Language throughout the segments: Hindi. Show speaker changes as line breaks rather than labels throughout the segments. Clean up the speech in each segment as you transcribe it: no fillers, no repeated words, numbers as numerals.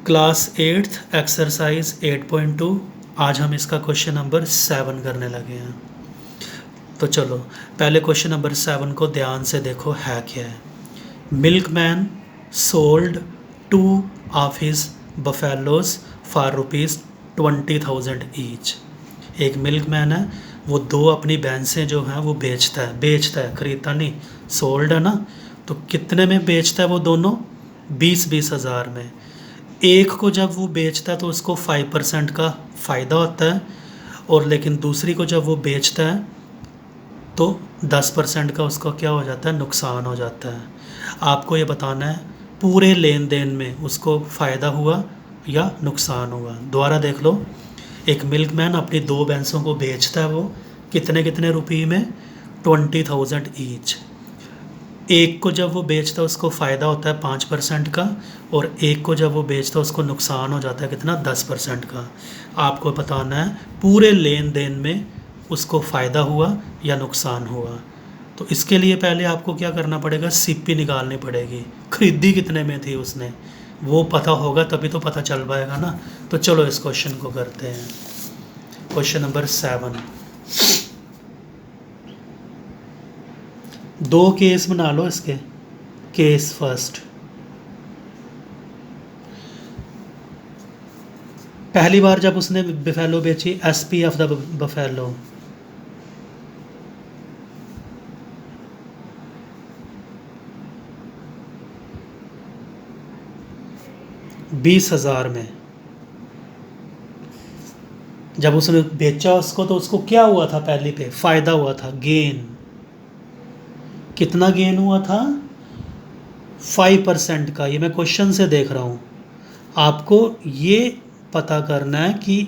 Class 8th exercise 8.2। आज हम इसका क्वेश्चन नंबर 7 करने लगे हैं। तो चलो पहले क्वेश्चन नंबर 7 को ध्यान से देखो है क्या है। Milkman sold 2 of his buffaloes for ₹20,000 each. एक मिल्कमैन है, वो दो अपनी भैंसें जो हैं वो बेचता है, खरीदता नहीं, सोल्ड है ना। तो कितने में बेचता है वो दोनों? 20-20 हज़ार में। एक को जब वो बेचता है तो उसको 5% का फ़ायदा होता है, और लेकिन दूसरी को जब वो बेचता है तो 10% का उसका क्या हो जाता है, नुकसान हो जाता है। आपको ये बताना है पूरे लेन देन में उसको फ़ायदा हुआ या नुकसान हुआ। दोबारा देख लो, एक मिल्कमैन अपनी दो भैंसों को बेचता है, वो कितने कितने रुपये में? 20,000 ईच। एक को जब वो बेचता है उसको फ़ायदा होता है 5% का, और एक को जब वो बेचता है उसको नुकसान हो जाता है कितना? 10% का। आपको बताना है पूरे लेन देन में उसको फ़ायदा हुआ या नुकसान हुआ। तो इसके लिए पहले आपको क्या करना पड़ेगा? सीपी निकालनी पड़ेगी। खरीदी कितने में थी उसने, वो पता होगा तभी तो पता चल पाएगा ना। तो चलो इस क्वेश्चन को करते हैं। Question number 7। दो केस बना लो इसके। केस फर्स्ट, पहली बार जब उसने बफेलो बेची, एसपी ऑफ द बफेलो ₹20,000 में। जब उसने बेचा उसको तो उसको क्या हुआ था? पहले पे फ़ायदा हुआ था, गेन। कितना गेन हुआ था? 5% का। ये मैं क्वेश्चन से देख रहा हूँ। आपको ये पता करना है कि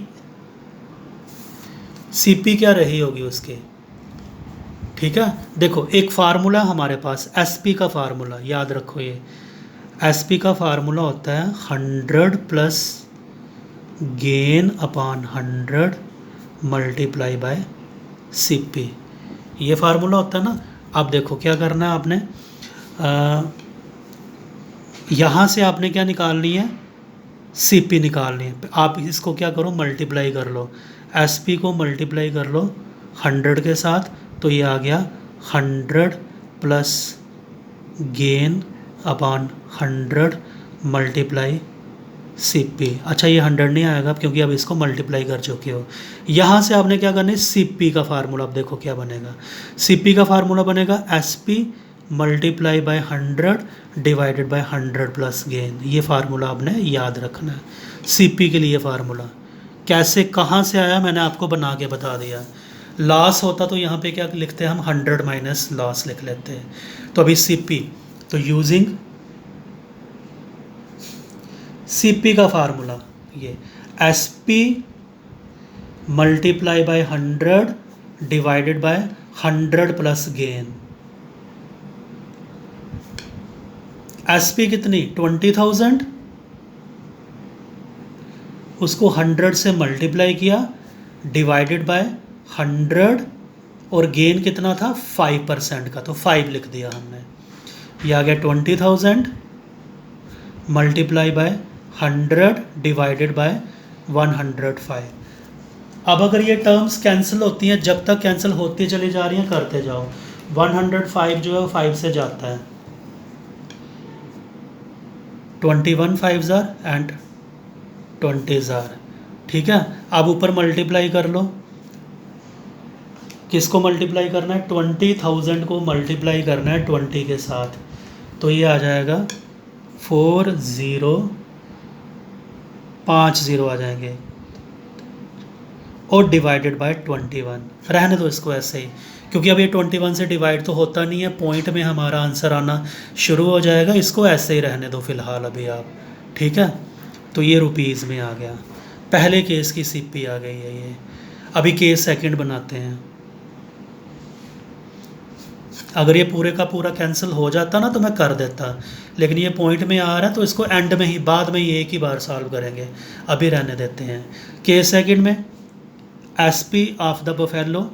सीपी क्या रही होगी उसकी। ठीक है, देखो एक फार्मूला हमारे पास, एसपी का फार्मूला याद रखो। ये एसपी का फार्मूला होता है 100 plus gain upon 100 multiply by CP. ये फार्मूला होता है ना। अब देखो क्या करना है आपने, यहाँ से आपने क्या निकालनी है? सीपी निकालनी है। आप इसको क्या करो, मल्टीप्लाई कर लो। एसपी को मल्टीप्लाई कर लो 100 के साथ, तो ये आ गया 100 plus gain upon 100 multiply CP. अच्छा, ये 100 नहीं आएगा क्योंकि अब इसको मल्टीप्लाई कर चुके हो। यहाँ से आपने क्या करना है, सीपी का फार्मूला। अब देखो क्या बनेगा। सीपी का फार्मूला बनेगा SP multiply by 100 divided by 100 plus gain. ये फार्मूला आपने याद रखना है सीपी के लिए। फार्मूला कैसे कहाँ से आया मैंने आपको बना के बता दिया। लॉस होता तो यहाँ पे क्या लिखते हैं हम? 100 माइनस लॉस लिख लेते हैं। तो अभी सीपी, तो यूजिंग सीपी का फार्मूला, ये SP multiply by 100 divided by 100 plus gain. SP कितनी? 20,000। उसको 100 से मल्टीप्लाई किया डिवाइडेड बाय 100, और गेन कितना था? 5% का, तो 5 लिख दिया हमने। यह आ गया 20,000 मल्टीप्लाई बाय 100 डिवाइडेड बाय 105। अब अगर ये टर्म्स कैंसिल होती हैं, जब तक कैंसिल होती चली जा रही हैं करते जाओ। 105 जो है वो 5 से जाता है, 21 5 एंड 20,000। ठीक है, अब ऊपर मल्टीप्लाई कर लो। किसको मल्टीप्लाई करना है? 20,000 को मल्टीप्लाई करना है 20 के साथ, तो ये आ जाएगा 4050 आ जाएंगे, और डिवाइडेड बाय 21। रहने दो इसको ऐसे ही, क्योंकि अब ये 21 से डिवाइड तो होता नहीं है, पॉइंट में हमारा आंसर आना शुरू हो जाएगा। इसको ऐसे ही रहने दो फ़िलहाल अभी आप। ठीक है, तो ये रुपीज़ में आ गया। पहले केस की सीपी आ गई है ये। अभी केस सेकंड बनाते हैं। अगर ये पूरे का पूरा कैंसिल हो जाता ना तो मैं कर देता, लेकिन ये पॉइंट में आ रहा है तो इसको एंड में ही, बाद में ये एक ही बार सॉल्व करेंगे। अभी रहने देते हैं। केस सेकंड में एसपी ऑफ द बफेलो,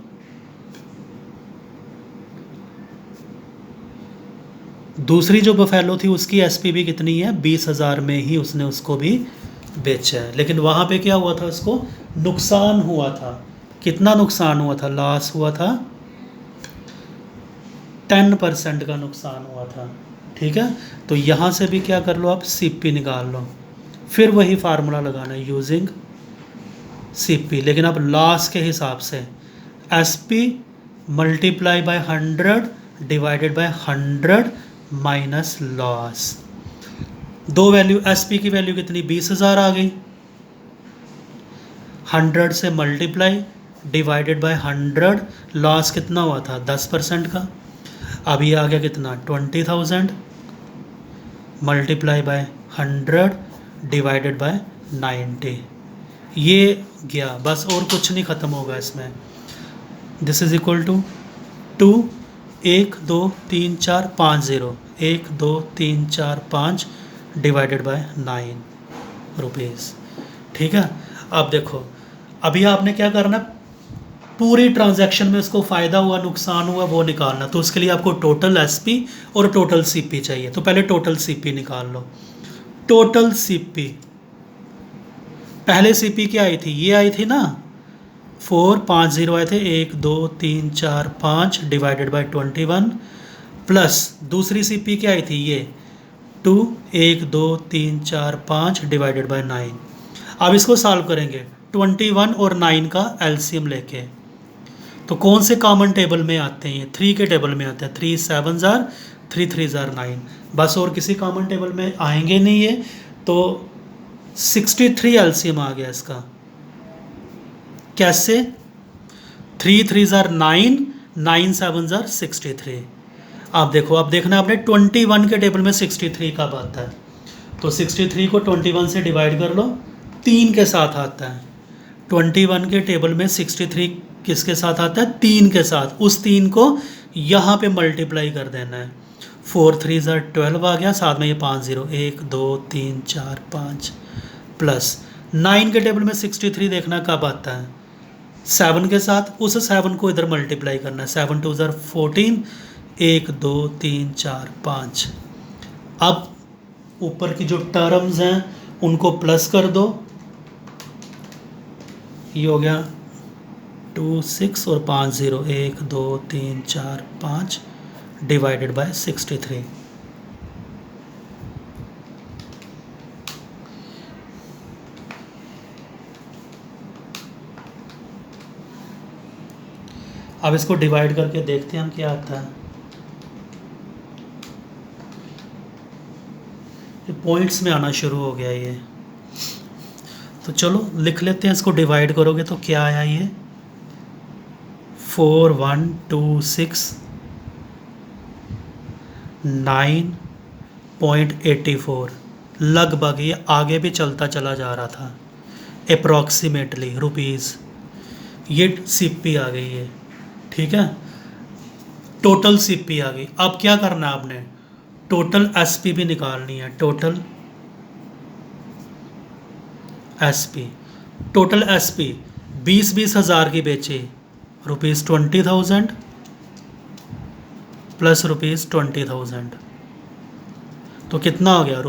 दूसरी जो बफेलो थी उसकी एसपी भी कितनी है? 20,000 में ही उसने उसको भी बेचा है, लेकिन वहाँ पे क्या हुआ था, उसको नुकसान हुआ था। कितना नुकसान हुआ था, लॉस हुआ था, 10% का नुकसान हुआ था। ठीक है, तो यहाँ से भी क्या कर लो आप, सीपी निकाल लो, फिर वही फार्मूला लगाना है यूजिंग सीपी, लेकिन अब लॉस के हिसाब से SP multiply by 100 divided by 100 minus loss. दो वैल्यू, एसपी की वैल्यू कितनी, 20,000 आ गई, 100 से मल्टीप्लाई डिवाइडेड बाय 100, लॉस कितना हुआ था 10% का। अब ये आ गया कितना, 20,000 मल्टीप्लाई बाय 100 डिवाइडेड बाय 90, ये गया बस, और कुछ नहीं ख़त्म होगा इसमें। This is equal to 2 1 2 3 4 5 0 1 2 3 4 5 divided by 9 rupees. ठीक है, अब देखो, अभी आपने क्या करना, पूरी ट्रांजैक्शन में उसको फ़ायदा हुआ नुकसान हुआ वो निकालना। तो उसके लिए आपको टोटल एसपी और टोटल सीपी चाहिए। तो पहले टोटल सीपी निकाल लो। टोटल सीपी, पहले सीपी क्या आई थी, ये आई थी ना, 4 5 0 आए थे, 1 2 3 4 5 डिवाइडेड बाय 21, प्लस दूसरी सीपी क्या आई थी, ये 2 1 2 3 4 5 डिवाइडेड बाय 9। अब इसको सॉल्व करेंगे 21 और 9 का एलसीएम लेके। तो कौन से कॉमन टेबल में आते हैं, ये 3 के टेबल में आते हैं, 3 7 जार 3 3 जार 9, बस और किसी कॉमन टेबल में आएंगे नहीं ये। तो 63 एलसीएम आ गया इसका। कैसे, 3 3 जार 9, 9 7 जार 63। आप देखो, अब देखना आपने 21 के टेबल में 63 कब आता है, तो 63 को 21 से डिवाइड कर लो, 3 के साथ आता है। 21 के टेबल में 63 किसके साथ आता है, 3 के साथ। उस 3 को यहाँ पे मल्टीप्लाई कर देना है, 4 3 ज़ार 12 आ गया, साथ में ये 5 0 1 2 3 4 5, प्लस 9 के टेबल में 63 देखना कब आता है, 7 के साथ। उस 7 को इधर मल्टीप्लाई करना है, 7 2 ज़ार 14 1 2 3 4 5। अब ऊपर की जो टर्म्स हैं उनको प्लस कर दो, ये हो गया 2 6 और 5 0 1 2 3 4 5 डिवाइडेड बाय 63। अब इसको डिवाइड करके देखते हैं हम क्या आता है। ये पॉइंट्स में आना शुरू हो गया ये, तो चलो लिख लेते हैं। इसको डिवाइड करोगे तो क्या आया, ये 4126 9.84, लगभग ये आगे भी चलता चला जा रहा था, अप्रॉक्सीमेटली रुपीज़। ये सीपी आ गई है, ठीक है, टोटल सीपी आ गई। अब क्या करना है आपने, टोटल एसपी भी निकालनी है। टोटल एसपी, टोटल एसपी 20 हज़ार की बेचे, ₹20,000 प्लस ₹20,000, तो कितना हो गया,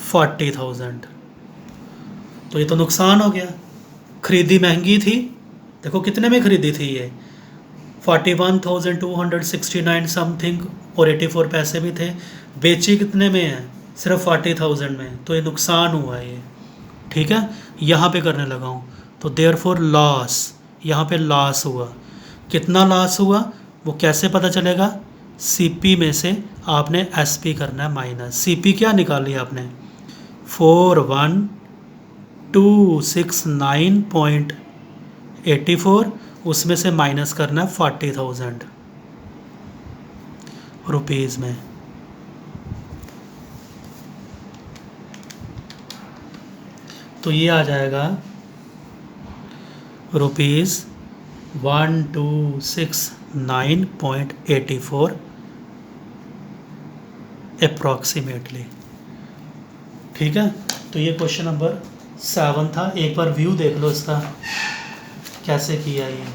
₹40,000। तो ये तो नुकसान हो गया। खरीदी महंगी थी, देखो कितने में खरीदी थी ये, 41,269 समथिंग, और 84 पैसे भी थे। बेची कितने में है, सिर्फ 40,000 में, तो ये नुकसान हुआ है ये। ठीक है, यहाँ पे करने लगा हूँ, तो देयरफॉर लॉस, यहाँ पे लॉस हुआ। कितना लॉस हुआ वो कैसे पता चलेगा, सीपी में से आपने एसपी करना है माइनस। सीपी क्या निकाली आपने, 41,269.84, उसमें से माइनस करना है 40,000 रुपीज़ में। तो ये आ जाएगा ₹1269.84 अप्रॉक्सीमेटली। ठीक है, तो ये क्वेश्चन नंबर 7 था। एक बार व्यू देख लो इसका कैसे किया ये।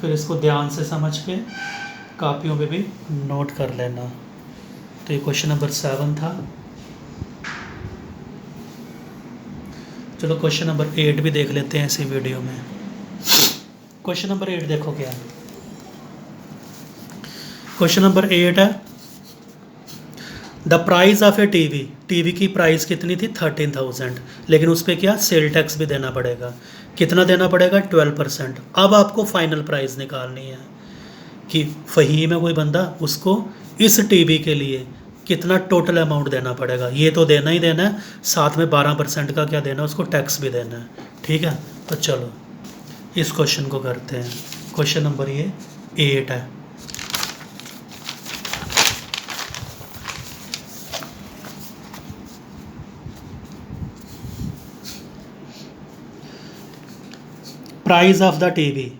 फिर इसको ध्यान से समझ के कापियों पे भी नोट कर लेना। तो ये क्वेश्चन नंबर 7 था। चलो क्वेश्चन नंबर 8 भी देख लेते हैं इसी वीडियो में। क्वेश्चन नंबर 8 देखो क्या है। क्वेश्चन नंबर 8 है, the price of A TV. TV की प्राइस कितनी थी? 13,000, लेकिन उस पर क्या सेल टैक्स भी देना पड़ेगा। कितना देना पड़ेगा? 12%। अब आपको फाइनल प्राइस निकालनी है कि फहीम है कोई बंदा, उसको इस टीवी के लिए कितना टोटल अमाउंट देना पड़ेगा। ये तो देना ही देना है, साथ में 12% का क्या देना है उसको, टैक्स भी देना है। ठीक है, तो चलो इस क्वेश्चन को करते हैं। क्वेश्चन नंबर ये 8 है। Price of the TV,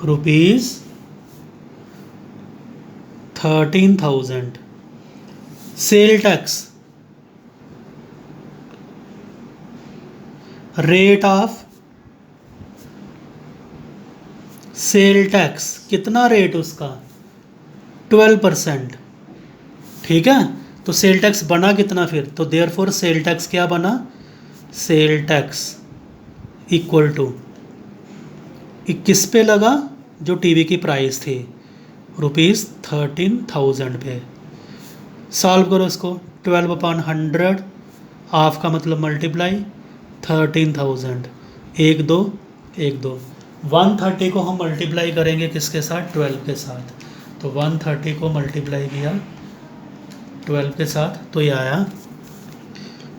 rupees 13,000। Sale tax, rate of sale tax, कितना रेट उसका? 12%। ठीक है, तो सेल टैक्स बना कितना फिर? तो देयरफॉर सेल टैक्स क्या बना? सेल टैक्स इक्वल टू किस पे लगा? जो टीवी की प्राइस थी, रुपीज़ 13,000 पे। सॉल्व करो इसको, 12/100, हाफ का मतलब मल्टीप्लाई 13,000, 1 2 1 2, 130 को हम मल्टीप्लाई करेंगे किसके साथ? 12 के साथ। तो 130 को मल्टीप्लाई किया 12 के साथ, तो ये आया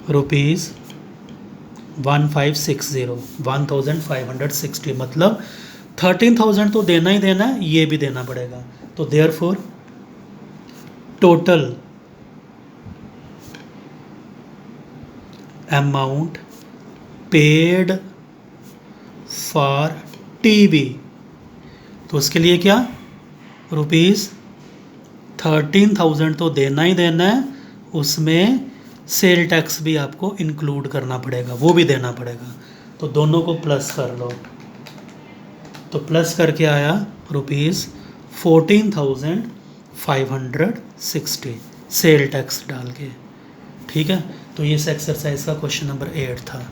रुपीज़ 1560, मतलब 13,000 तो देना ही देना है, ये भी देना पड़ेगा। तो therefore total amount paid for TV, तो उसके लिए क्या? रुपीज़ 13,000 तो देना ही देना है, उसमें सेल टैक्स भी आपको इंक्लूड करना पड़ेगा, वो भी देना पड़ेगा। तो दोनों को प्लस कर लो, तो प्लस करके आया रुपीज़ 14,560 सेल टैक्स डाल के। ठीक है, तो ये इस एक्सरसाइज का क्वेश्चन नंबर 8 था।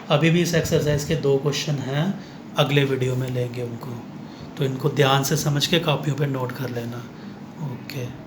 अभी भी इस एक्सरसाइज के 2 क्वेश्चन हैं, अगले वीडियो में लेंगे उनको, तो इनको ध्यान से समझ के कॉपियों पे नोट कर लेना। ओके।